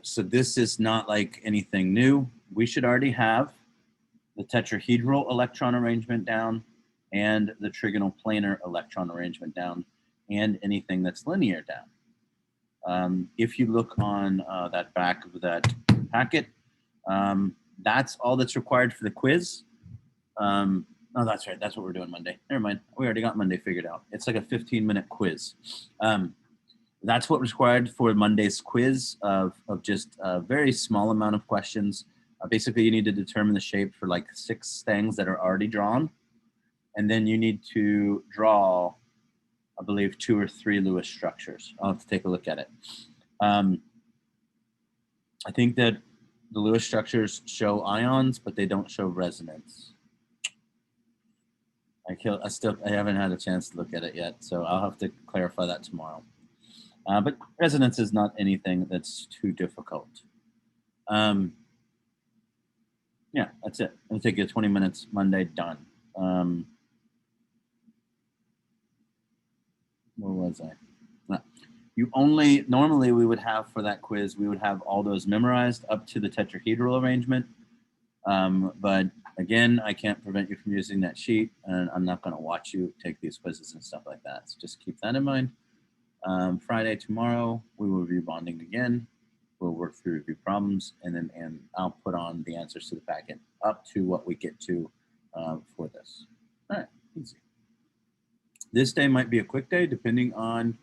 So this is not like anything new. We should already have the tetrahedral electron arrangement down and the trigonal planar electron arrangement down and anything that's linear down. If you look on that back of that packet, that's all that's required for the quiz. Oh, that's right. That's what we're doing Monday. Never mind. We already got Monday figured out. It's like a 15-minute quiz. That's what was required for Monday's quiz of just a very small amount of questions. Basically, you need to determine the shape for like 6 things that are already drawn. And then you need to draw, I believe, 2 or 3 Lewis structures. I'll have to take a look at it. I think that the Lewis structures show ions, but they don't show resonance. I haven't had a chance to look at it yet, so I'll have to clarify that tomorrow. But resonance is not anything that's too difficult. Yeah, that's it. It'll take you 20 minutes Monday, done. Where was I? No. Normally we would have for that quiz, we would have all those memorized up to the tetrahedral arrangement. But again, I can't prevent you from using that sheet, and I'm not gonna watch you take these quizzes and stuff like that. So just keep that in mind. Friday, tomorrow, we will review bonding again. We'll work through review problems, and I'll put on the answers to the packet up to what we get to for this. All right, easy. This day might be a quick day, depending on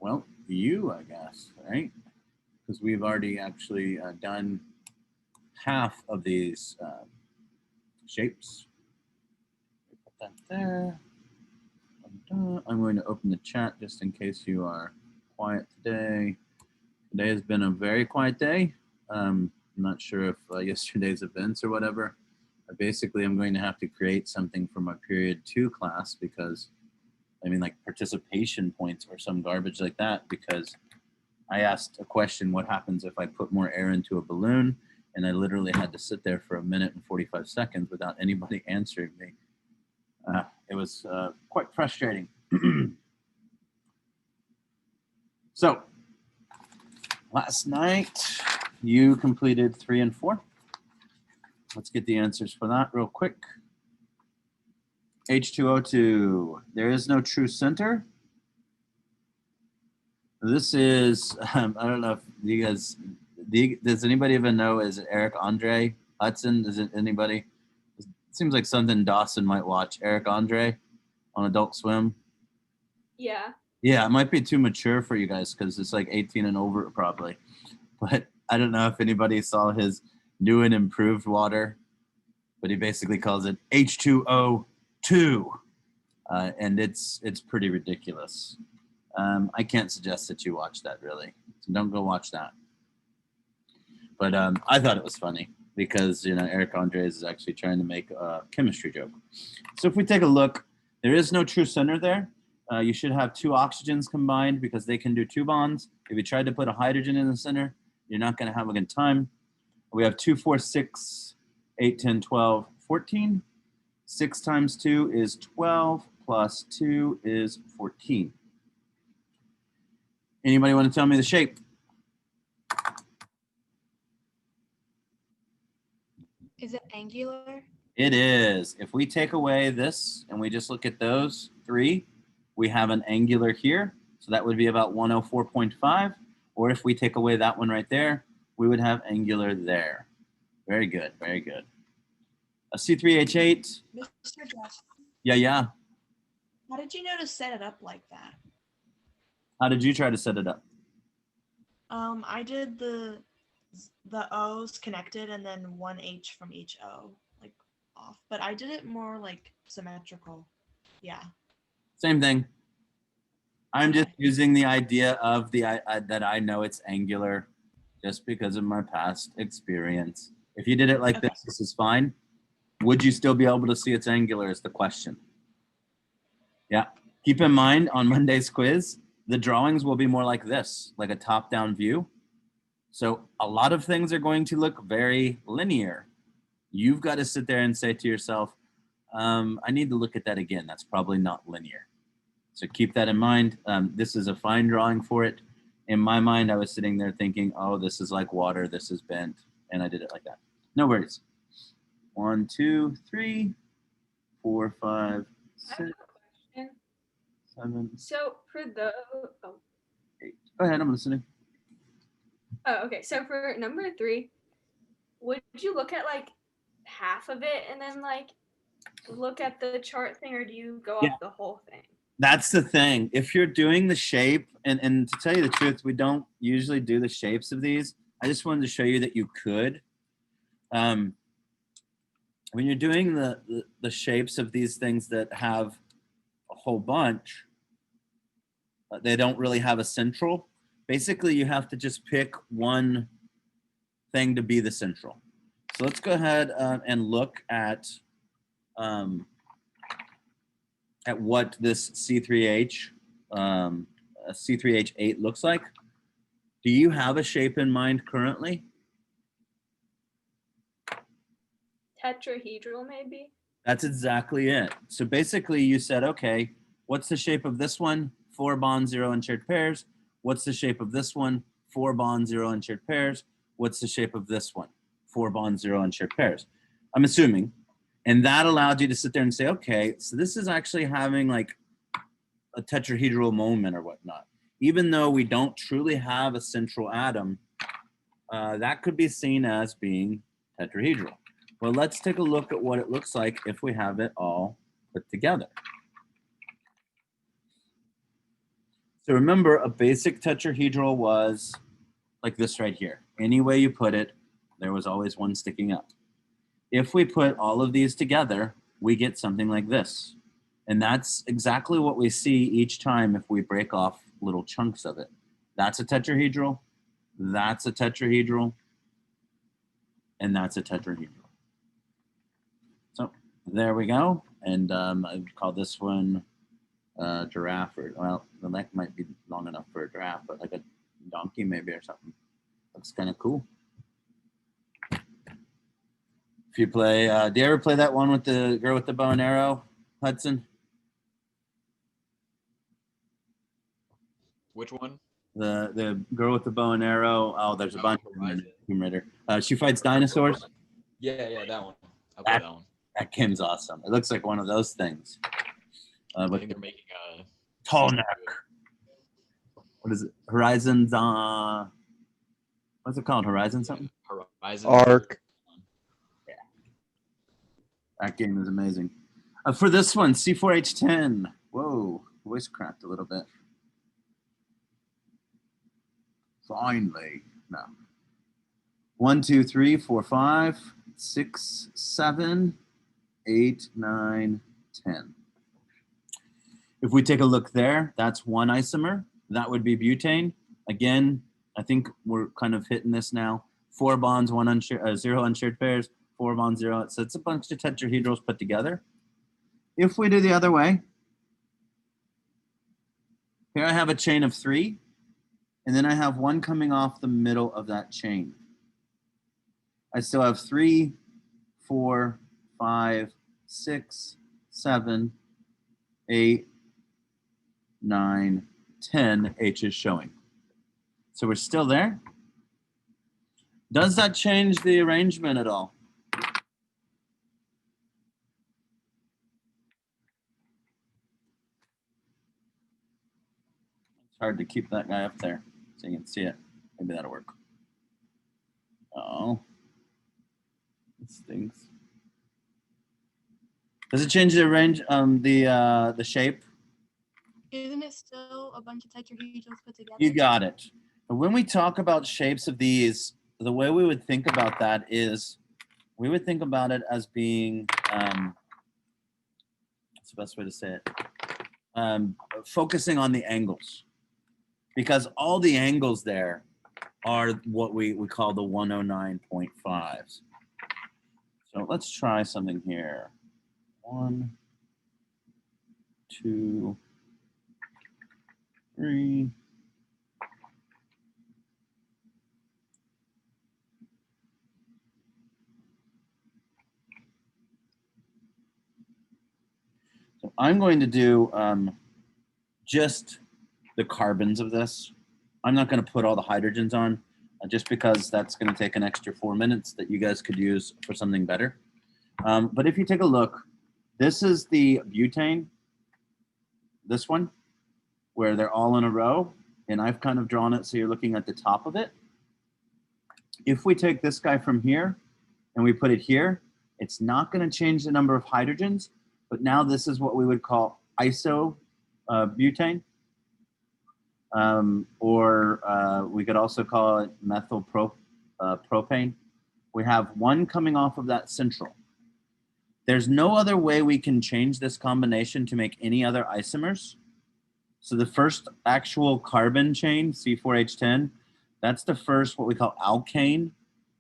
well, you, I guess, right? Because we've already actually done half of these shapes. Put that there. I'm going to open the chat just in case you are quiet today. Today has been a very quiet day. I'm not sure if yesterday's events or whatever. Basically, I'm going to have to create something for my period 2 class because, I mean, like participation points or some garbage like that, because I asked a question, what happens if I put more air into a balloon? And I literally had to sit there for 1 minute and 45 seconds without anybody answering me. It was quite frustrating. So last night you completed 3 and 4. Let's get the answers for that real quick. H2O2, there is no true center. This is, I don't know if you guys, does anybody even know, is it Eric Andre Hudson? Is it anybody? It seems like something Dawson might watch. Eric Andre on Adult Swim. Yeah. Yeah, it might be too mature for you guys because it's like 18 and over probably. But I don't know if anybody saw his new and improved water, but he basically calls it H2O2. And it's pretty ridiculous. I can't suggest that you watch that really. So don't go watch that. But I thought it was funny because, you know, Eric Andres is actually trying to make a chemistry joke. So if we take a look, there is no true center there. You should have 2 oxygens combined because they can do 2 bonds. If you tried to put a hydrogen in the center, you're not going to have a good time. We have 2, 4, 6, 8, 10, 12, 14. 6 times 2 is 12 plus 2 is 14. Anybody want to tell me the shape? Is it angular? It is. If we take away this and we just look at those 3, we have an angular here. So that would be about 104.5. Or if we take away that one right there, we would have angular there. Very good, very good. A C3H8. Mr. Jeff, Yeah. how did you know to set it up like that? How did you try to set it up? I did the O's connected and then 1 H from each O, like off. But I did it more like symmetrical. Yeah. Same thing. I'm just using the idea of that I know it's angular just because of my past experience. If you did it like this is fine. Would you still be able to see it's angular is the question. Yeah. Keep in mind on Monday's quiz, the drawings will be more like this, like a top-down view. So a lot of things are going to look very linear. You've got to sit there and say to yourself, I need to look at that again. That's probably not linear. So keep that in mind. This is a fine drawing for it. In my mind, I was sitting there thinking, oh, this is like water. This is bent. And I did it like that. No worries. 1, 2, 3, 4, 5, I have 6, a question. 7, So for the 8. Go ahead, I'm listening. oh, okay. So for number 3, would you look at like half of it and then like look at the chart thing, or do you go Yeah. off the whole thing? That's the thing. If you're doing the shape, and to tell you the truth, we don't usually do the shapes of these. I just wanted to show you that you could. When you're doing the shapes of these things that have a whole bunch, they don't really have a central. Basically, you have to just pick one thing to be the central. So let's go ahead and look at what this C3H, C3H8 looks like. Do you have a shape in mind currently? Tetrahedral, maybe? That's exactly it. So basically you said, okay, what's the shape of this one? 4 bonds, 0 unshared pairs. What's the shape of this one? 4 bonds, 0 unshared pairs. What's the shape of this one? 4 bonds, 0 unshared pairs. I'm assuming. And that allowed you to sit there and say, okay, so this is actually having like a tetrahedral moment or whatnot. Even though we don't truly have a central atom, that could be seen as being tetrahedral. Well, let's take a look at what it looks like if we have it all put together. So remember, a basic tetrahedral was like this right here. Any way you put it, there was always one sticking up. If we put all of these together, we get something like this. And that's exactly what we see each time if we break off little chunks of it. That's a tetrahedral, that's a tetrahedral, and that's a tetrahedral. So there we go. And I call this one giraffe, or well, the neck might be long enough for a giraffe, but like a donkey maybe or something. Looks kind of cool. If you play, do you ever play that one with the girl with the bow and arrow, Hudson? Which one? The girl with the bow and arrow. Oh, there's a bunch of them in Horizon. Tomb Raider. She fights dinosaurs. Yeah, that one. I played that one. That game's awesome. It looks like one of those things. I But think they're making a tall neck. What is it? Horizon's what's it called? Horizon something? Horizon. Arc. Yeah. That game is amazing. For this one, C4H10. Whoa, voice cracked a little bit. Finally. No. 1, 2, 3, 4, 5, 6, 7, 8, 9, 10. If we take a look there, that's one isomer. That would be butane. Again, I think we're kind of hitting this now. 4 bonds, 1 unshared, 0 unshared pairs, 4 bonds, 0. So it's a bunch of tetrahedrals put together. If we do the other way, here I have a chain of 3, and then I have one coming off the middle of that chain. I still have 3, 4, 5, 6, 7, 8, 9, 10 H's showing. So we're still there. Does that change the arrangement at all? It's hard to keep that guy up there so you can see it. Maybe that'll work. Oh, it stinks. Does it change the range, the shape? Isn't it still a bunch of tetrahedrals put together? You got it. When we talk about shapes of these, the way we would think about that is we would think about it as being, what's the best way to say it? Focusing on the angles. Because all the angles there are what we call the 109.5s. So let's try something here. 1, 2, 3. So I'm going to do just the carbons of this. I'm not going to put all the hydrogens on just because that's going to take an extra 4 minutes that you guys could use for something better. But if you take a look, this is the butane, this one, where they're all in a row. And I've kind of drawn it so you're looking at the top of it. If we take this guy from here and we put it here, it's not going to change the number of hydrogens, but now this is what we would call isobutane. Or we could also call it methyl propane. We have one coming off of that central. There's no other way we can change this combination to make any other isomers. So the first actual carbon chain, C4H10, that's the first what we call alkane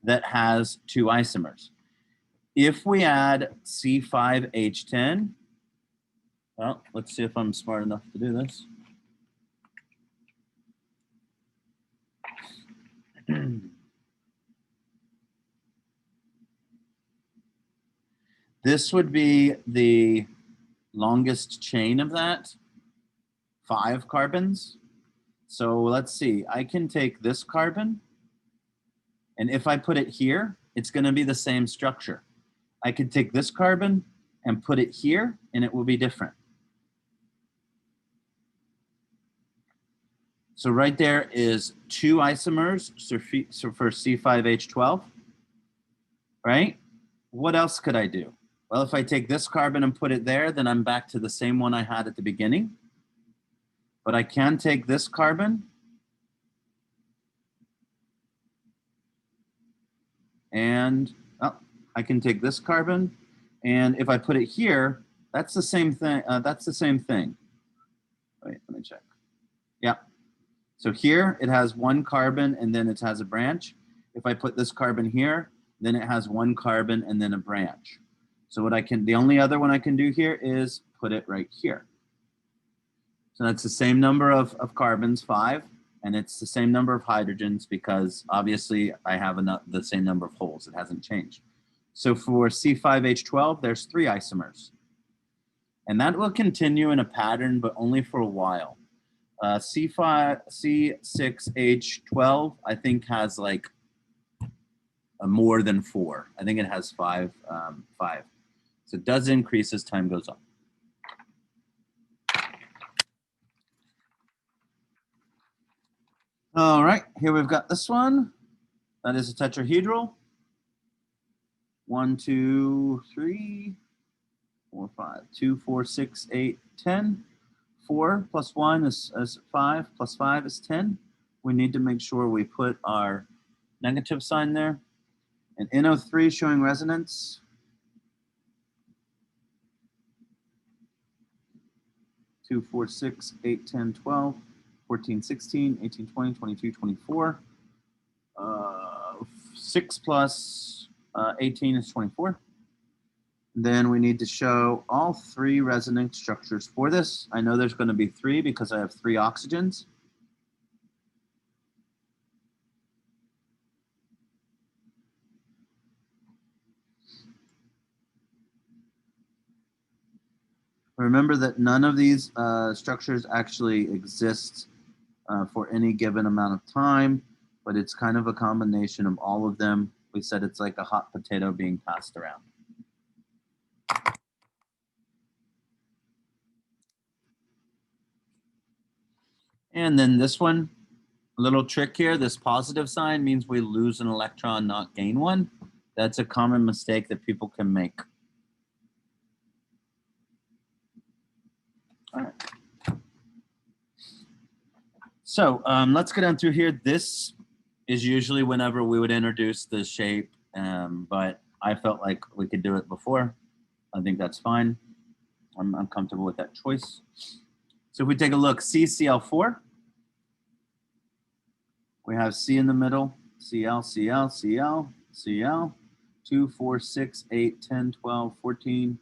that has 2 isomers. If we add C5H10, well, let's see if I'm smart enough to do this. This would be the longest chain of that, 5 carbons. So let's see, I can take this carbon, and if I put it here, it's going to be the same structure. I could take this carbon and put it here, and it will be different. So right there is 2 isomers for C5H12, right? What else could I do? Well, if I take this carbon and put it there, then I'm back to the same one I had at the beginning. But I can take this carbon and I can take this carbon, and if I put it here, that's the same thing. That's the same thing. Wait, let me check. Yeah. So here it has 1 carbon and then it has a branch. If I put this carbon here, then it has 1 carbon and then a branch. So what the only other one I can do here is put it right here. So that's the same number of carbons, 5, and it's the same number of hydrogens because obviously I have the same number of holes. It hasn't changed. So for C5H12, there's 3 isomers. And that will continue in a pattern, but only for a while. C6H12, I think, has like more than 4. I think it has 5. So it does increase as time goes on. All right, here we've got this one. That is a tetrahedral. 1, 2, 3, 4, 5. 2, 4, 6, 8, 10. 4 plus 1 is 5, plus 5 is 10. We need to make sure we put our negative sign there. And NO3 showing resonance. 2, 4, 6, 8, 10, 12, 14, 16, 18, 20, 22, 24. 6 plus 18 is 24. Then we need to show all 3 resonance structures for this. I know there's going to be 3 because I have 3 oxygens. Remember that none of these structures actually exist for any given amount of time, but it's kind of a combination of all of them. We said it's like a hot potato being passed around. And then this one, a little trick here, this positive sign means we lose an electron, not gain one. That's a common mistake that people can make. All right. So let's go down through here. This is usually whenever we would introduce the shape, but I felt like we could do it before. I think that's fine. I'm comfortable with that choice. So if we take a look, CCl4, we have C in the middle, Cl, Cl, Cl, Cl, 2, 4, 6, 8, 10, 12, 14,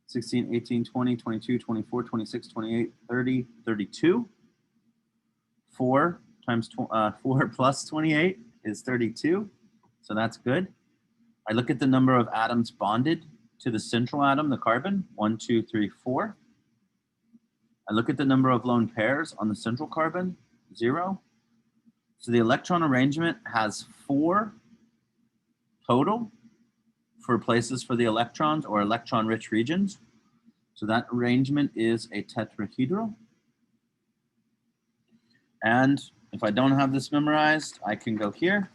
16, 18, 20, 22, 24, 26, 28, 30, 32. 4 times 4 plus 28 is 32. So that's good. I look at the number of atoms bonded to the central atom, the carbon, 1, 2, 3, 4. I look at the number of lone pairs on the central carbon, 0. So the electron arrangement has 4 total for places for the electrons or electron-rich regions. So that arrangement is a tetrahedral. And if I don't have this memorized, I can go here.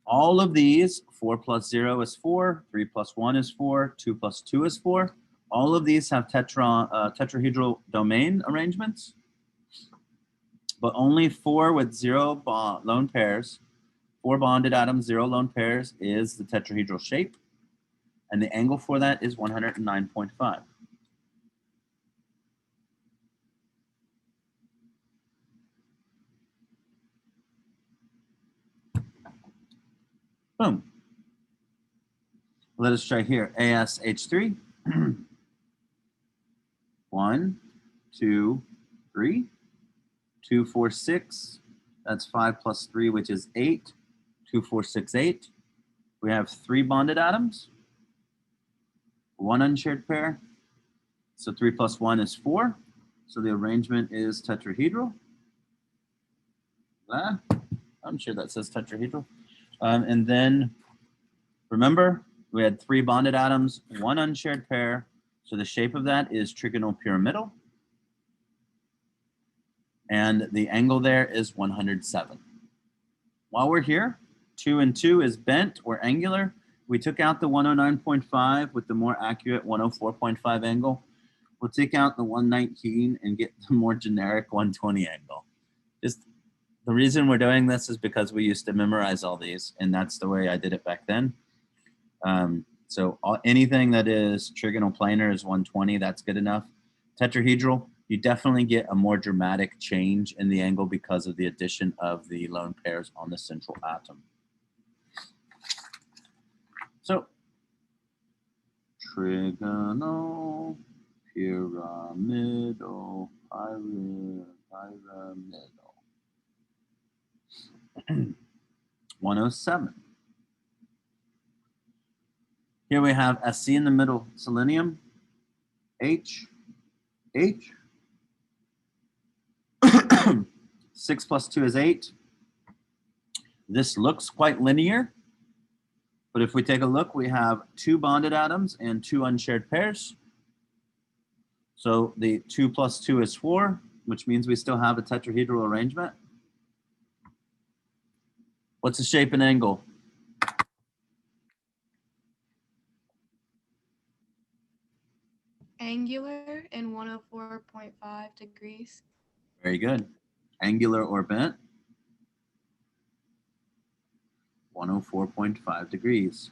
All of these, 4 plus 0 is 4, 3 plus 1 is 4, 2 plus 2 is 4. All of these have tetrahedral domain arrangements, but only 4 with 0 lone pairs, 4 bonded atoms, 0 lone pairs is the tetrahedral shape, and the angle for that is 109.5. Boom. Let us try here. ASH3. 1, 2, 3, 2, 4, 6. That's 5 plus 3, which is 8. 2, 4, 6, 8. We have 3 bonded atoms, 1 unshared pair. So 3 plus 1 is 4. So the arrangement is tetrahedral. I'm sure that says tetrahedral. And then remember, we had 3 bonded atoms, 1 unshared pair. So the shape of that is trigonal pyramidal. And the angle there is 107. While we're here, 2 and 2 is bent or angular. We took out the 109.5 with the more accurate 104.5 angle. We'll take out the 119 and get the more generic 120 angle. Just the reason we're doing this is because we used to memorize all these, and that's the way I did it back then. So anything that is trigonal planar is 120, that's good enough. Tetrahedral, you definitely get a more dramatic change in the angle because of the addition of the lone pairs on the central atom. So, trigonal, pyramidal, pyramidal. 107. Here we have SC in the middle, selenium, H, H. 6 plus 2 is 8. This looks quite linear, but if we take a look, we have 2 bonded atoms and 2 unshared pairs. So the 2 plus 2 is 4, which means we still have a tetrahedral arrangement. What's the shape and angle? Angular and 104.5 degrees. Very good. Angular or bent. 104.5 degrees.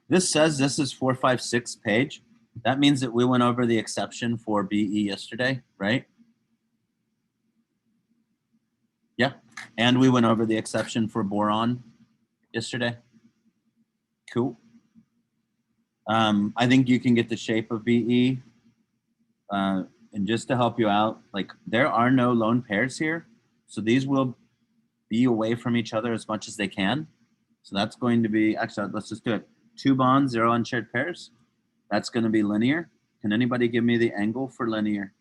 This says this is 456 page. That means that we went over the exception for BE yesterday, right? Yeah. And we went over the exception for boron yesterday. Cool. I think you can get the shape of BE. And just to help you out, like there are no lone pairs here. So these will be away from each other as much as they can. So that's going to be, actually, let's just do it. 2 bonds, 0 unshared pairs. That's going to be linear. Can anybody give me the angle for linear?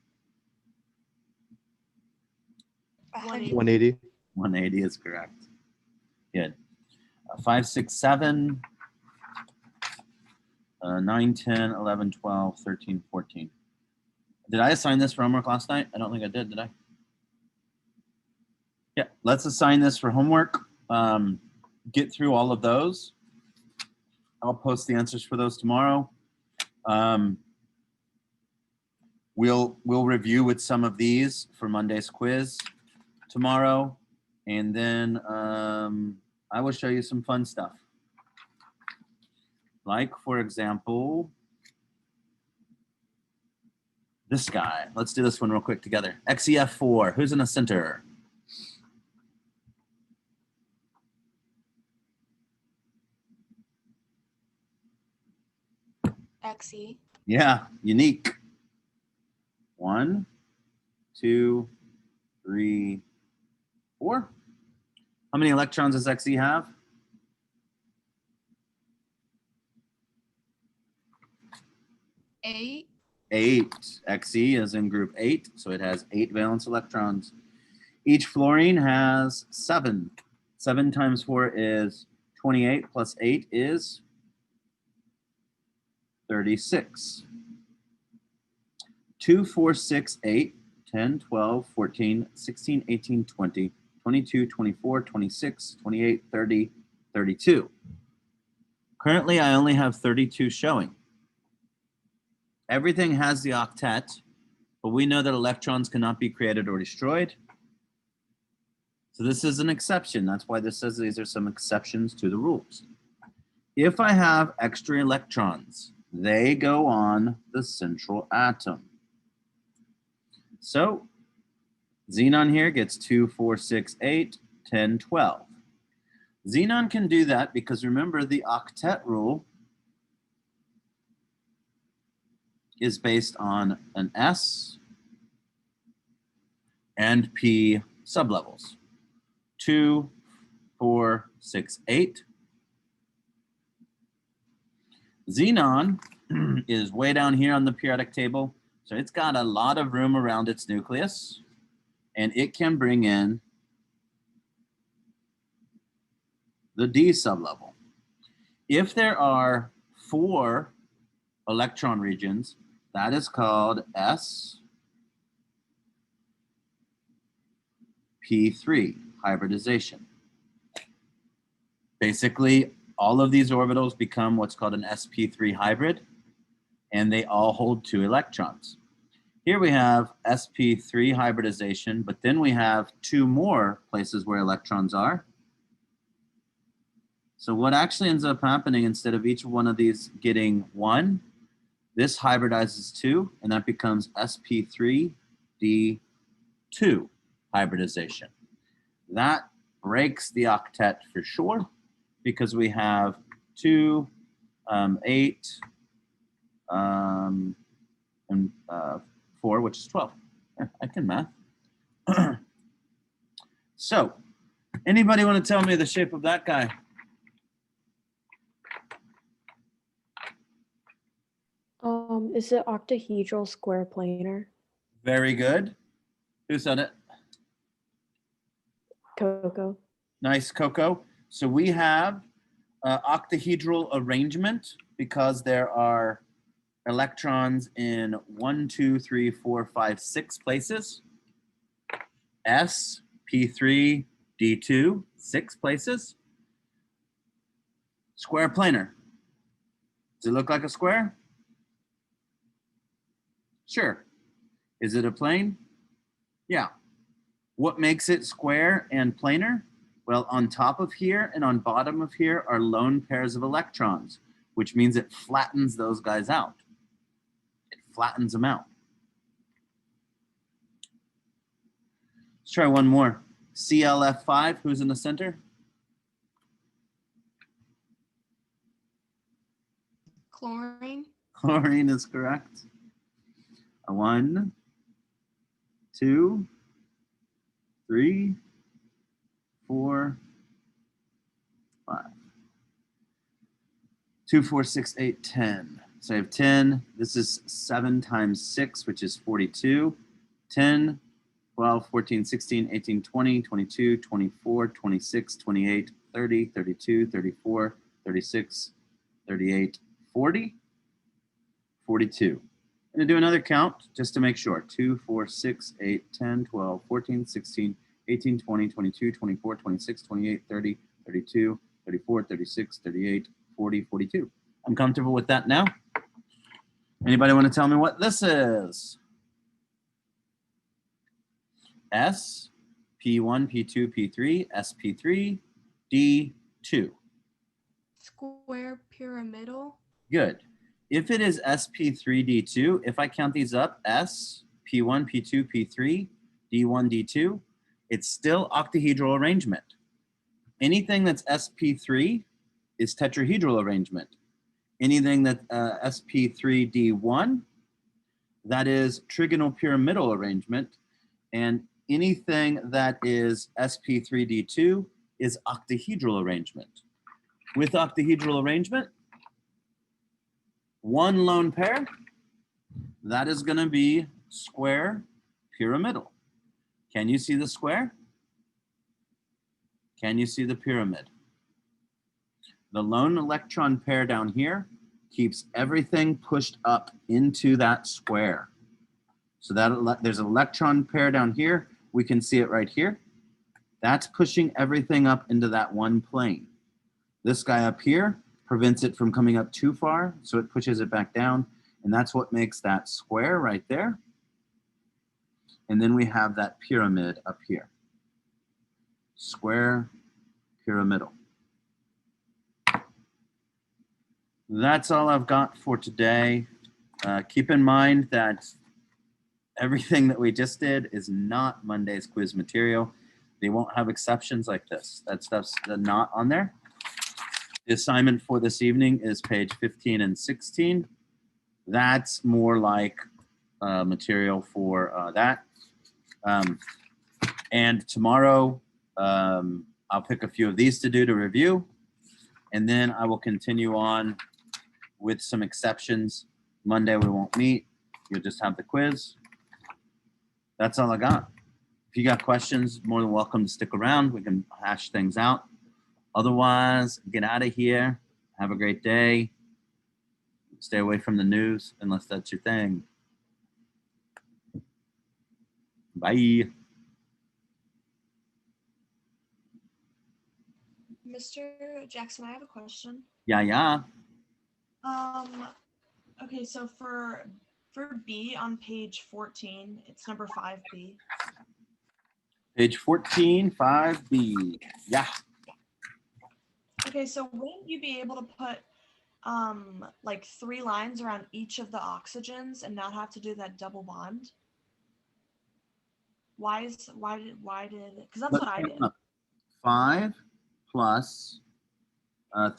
180. 180 is correct. Good. 5, 6, 7, 9, 10, 11, 12, 13, 14. Did I assign this for homework last night? I don't think I did I? Yeah, let's assign this for homework. Get through all of those. I'll post the answers for those tomorrow. We'll review with some of these for Monday's quiz tomorrow. And then I will show you some fun stuff. Like, for example, this guy. Let's do this one real quick together. XEF4, who's in the center? XE. Yeah, unique. 1, 2, 3, 4. How many electrons does XE have? 8. 8. Xe is in group 8, so it has 8 valence electrons. Each fluorine has 7. 7 times 4 is 28, plus 8 is 36. 2, 4, 6, 8, 10, 12, 14, 16, 18, 20, 22, 24, 26, 28, 30, 32. Currently, I only have 32 showing. Everything has the octet, but we know that electrons cannot be created or destroyed. So this is an exception. That's why this says these are some exceptions to the rules. If I have extra electrons, they go on the central atom. So xenon here gets 2, 4, 6, 8, 10, 12. Xenon can do that because remember the octet rule is based on an S and P sublevels. 2, 4, 6, 8. Xenon is way down here on the periodic table, so it's got a lot of room around its nucleus, and it can bring in the D sublevel. If there are 4 electron regions, that is called sp3 hybridization. Basically, all of these orbitals become what's called an sp3 hybrid, and they all hold 2 electrons. Here we have sp3 hybridization, but then we have 2 more places where electrons are. So what actually ends up happening, instead of each one of these getting 1, this hybridizes 2, and that becomes sp3d2 hybridization. That breaks the octet for sure, because we have 2, 8, and 4, which is 12. I can math. So, anybody want to tell me the shape of that guy? Is it octahedral square planar? Very good. Who said it? Coco. Nice, Coco. So we have octahedral arrangement because there are electrons in 1, 2, 3, 4, 5, 6 places. S, P3, D2, 6 places. Square planar. Does it look like a square? Sure. Is it a plane? Yeah. What makes it square and planar? Well, on top of here and on bottom of here are lone pairs of electrons, which means it flattens those guys out. It flattens them out. Let's try one more. ClF5, who's in the center? Chlorine. Chlorine is correct. 1, 2, 3, 4, 5. 2, 4, 6, 8, 10. So I have 10. This is 7 times 6, which is 42. 10, 12, 14, 16, 18, 20, 22, 24, 26, 28, 30, 32, 34, 36, 38, 40, 42. I'm going to do another count just to make sure. 2, 4, 6, 8, 10, 12, 14, 16, 18, 20, 22, 24, 26, 28, 30, 32, 34, 36, 38, 40, 42. I'm comfortable with that now. Anybody want to tell me what this is? S, P1, P2, P3, SP3, D2. Square pyramidal. Good. If it is SP3D2, if I count these up, S, P1, P2, P3, D1, D2, it's still octahedral arrangement. Anything that's SP3 is tetrahedral arrangement. Anything that SP3D1, that is trigonal pyramidal arrangement. And anything that is SP3D2 is octahedral arrangement. With octahedral arrangement, one lone pair that is going to be square pyramidal. Can you see the square? Can you see the pyramid? The lone electron pair down here keeps everything pushed up into that square. So that there's an electron pair down here. We can see it right here. That's pushing everything up into that one plane. This guy up here prevents it from coming up too far, so it pushes it back down, and that's what makes that square right there. And then we have that pyramid up here. Square, pyramidal. That's all I've got for today. Keep in mind that everything that we just did is not Monday's quiz material. They won't have exceptions like this. That stuff's not on there. The assignment for this evening is page 15 and 16. That's more like material for that. And tomorrow, I'll pick a few of these to do to review, and then I will continue on with some exceptions. Monday we won't meet. You'll just have the quiz. That's all I got. If you got questions, more than welcome to stick around. We can hash things out. Otherwise, get out of here. Have a great day. Stay away from the news unless that's your thing. Bye. Mr. Jackson, I have a question. Yeah. Okay, so for B on page 14, it's number 5B. Page 14, 5B. Yeah. Okay, so wouldn't you be able to put like 3 lines around each of the oxygens and not have to do that double bond? Why did because that's what I did. 5 plus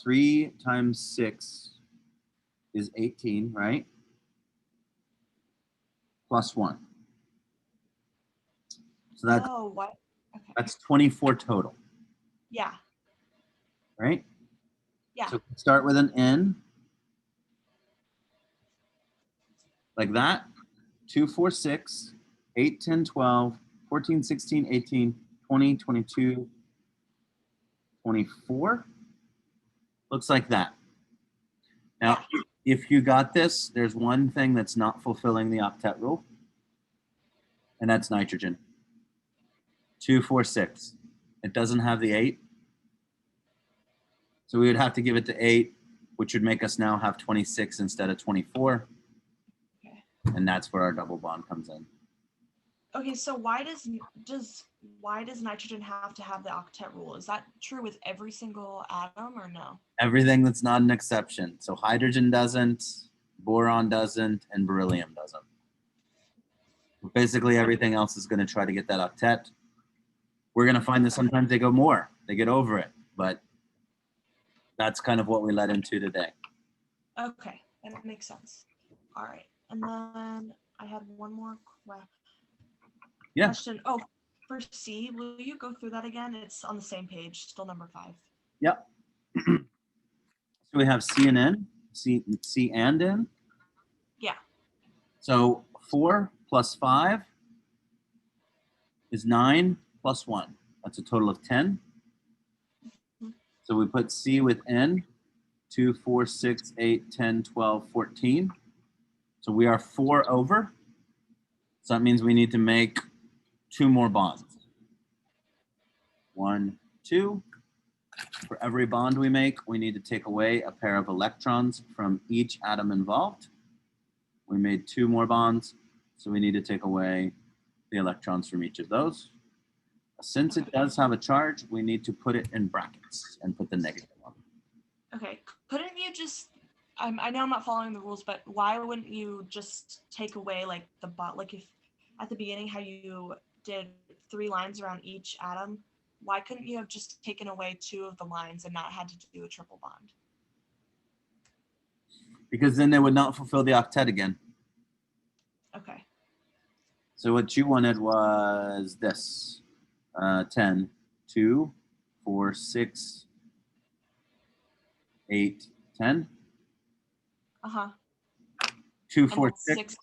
3 times 6 is 18, right? Plus 1. So that's, Oh, what? Okay. that's 24 total, Yeah. right? Yeah. So start with an N, like that. 2, 4, 6, 8, 10, 12, 14, 16, 18, 20, 22, 24. Looks like that. Now, if you got this, there's one thing that's not fulfilling the octet rule, and that's nitrogen. 2, 4, 6. It doesn't have the 8. So we would have to give it to 8, which would make us now have 26 instead of 24. Okay. And that's where our double bond comes in. Okay, so why does nitrogen have to have the octet rule? Is that true with every single atom or no? Everything that's not an exception. So hydrogen doesn't, boron doesn't, and beryllium doesn't. Basically, everything else is going to try to get that octet. We're going to find that sometimes they go more. They get over it. But that's kind of what we led into today. Okay, that makes sense. All right, and then I had one more question. Oh, for C, will you go through that again? It's on the same page, still number 5. Yep. So we have C and N, C and N. Yeah. So 4 plus 5 is 9 plus 1. That's a total of 10. So we put C with N, 2, 4, 6, 8, 10, 12, 14. So we are 4 over. So that means we need to make 2 more bonds. 1, 2. For every bond we make, we need to take away a pair of electrons from each atom involved. We made 2 more bonds, so we need to take away the electrons from each of those. Since it does have a charge, we need to put it in brackets and put the negative on. Okay, couldn't you just, I know I'm not following the rules, but why wouldn't you just take away like the bond, like if at the beginning how you did 3 lines around each atom, why couldn't you have just taken away 2 of the lines and not had to do a triple bond? Because then they would not fulfill the octet again. Okay. So what you wanted was this. 10, 2, 4, 6, 8, 10. 2, Two, and four, then six.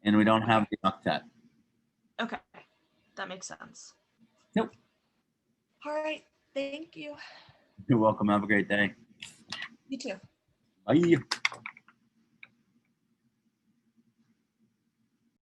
and we don't have the octet. Okay, that makes sense. Nope. All right, thank you. You're welcome. Have a great day. You too. Bye.